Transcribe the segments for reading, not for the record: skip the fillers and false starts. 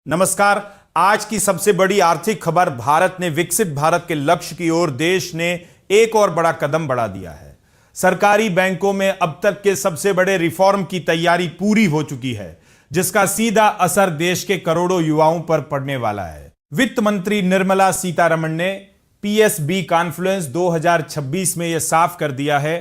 नमस्कार। आज की सबसे बड़ी आर्थिक खबर, भारत ने विकसित भारत के लक्ष्य की ओर देश ने एक और बड़ा कदम बढ़ा दिया है। सरकारी बैंकों में अब तक के सबसे बड़े रिफॉर्म की तैयारी पूरी हो चुकी है, जिसका सीधा असर देश के करोड़ों युवाओं पर पड़ने वाला है। वित्त मंत्री निर्मला सीतारमण ने पीएसबी कॉन्फ्लुएंस 2026 में यह साफ कर दिया है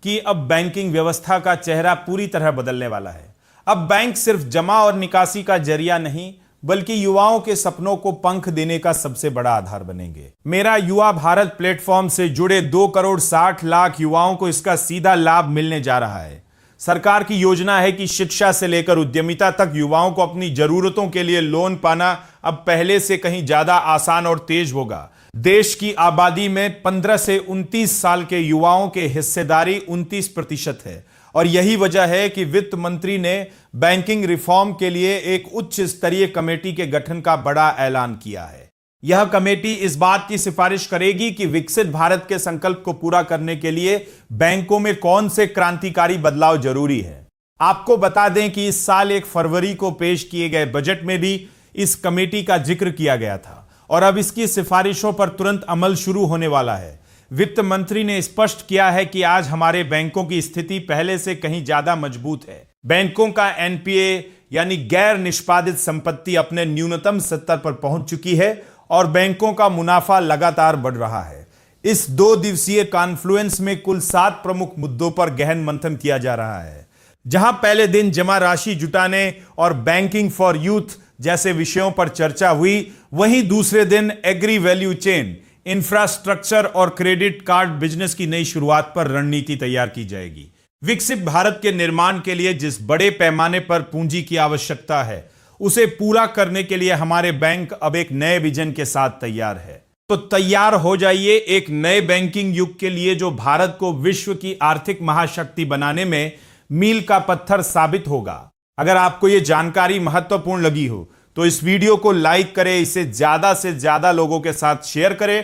कि अब बैंकिंग व्यवस्था का चेहरा पूरी तरह बदलने वाला है। अब बैंक सिर्फ जमा और निकासी का जरिया नहीं, बल्कि युवाओं के सपनों को पंख देने का सबसे बड़ा आधार बनेंगे। मेरा युवा भारत प्लेटफॉर्म से जुड़े 2 करोड़ 60 लाख युवाओं को इसका सीधा लाभ मिलने जा रहा है। सरकार की योजना है कि शिक्षा से लेकर उद्यमिता तक युवाओं को अपनी जरूरतों के लिए लोन पाना अब पहले से कहीं ज्यादा आसान और तेज होगा। देश की आबादी में 15 से 29 साल के युवाओं के हिस्सेदारी 29% है और यही वजह है कि वित्त मंत्री ने बैंकिंग रिफॉर्म के लिए एक उच्च स्तरीय कमेटी के गठन का बड़ा ऐलान किया है। यह कमेटी इस बात की सिफारिश करेगी कि विकसित भारत के संकल्प को पूरा करने के लिए बैंकों में कौन से क्रांतिकारी बदलाव जरूरी है। आपको बता दें कि इस साल 1 फरवरी को पेश किए गए बजट में भी इस कमेटी का जिक्र किया गया था और अब इसकी सिफारिशों पर तुरंत अमल शुरू होने वाला है। वित्त मंत्री ने स्पष्ट किया है कि आज हमारे बैंकों की स्थिति पहले से कहीं ज्यादा मजबूत है। बैंकों का एनपीए यानी गैर निष्पादित संपत्ति अपने न्यूनतम स्तर पर पहुंच चुकी है और बैंकों का मुनाफा लगातार बढ़ रहा है। इस 2 दिवसीय कॉन्फ्लुएंस में कुल 7 प्रमुख मुद्दों पर गहन मंथन किया जा रहा है। जहां पहले दिन जमा राशि जुटाने और बैंकिंग फॉर यूथ जैसे विषयों पर चर्चा हुई, वहीं दूसरे दिन एग्री वैल्यू चेन, इंफ्रास्ट्रक्चर और क्रेडिट कार्ड बिजनेस की नई शुरुआत पर रणनीति तैयार की जाएगी। विकसित भारत के निर्माण के लिए जिस बड़े पैमाने पर पूंजी की आवश्यकता है, उसे पूरा करने के लिए हमारे बैंक अब एक नए विजन के साथ तैयार है। तो तैयार हो जाइए एक नए बैंकिंग युग के लिए, जो भारत को विश्व की आर्थिक महाशक्ति बनाने में मील का पत्थर साबित होगा। अगर आपको यह जानकारी महत्वपूर्ण लगी हो तो इस वीडियो को लाइक करें, इसे ज्यादा से ज्यादा लोगों के साथ शेयर करें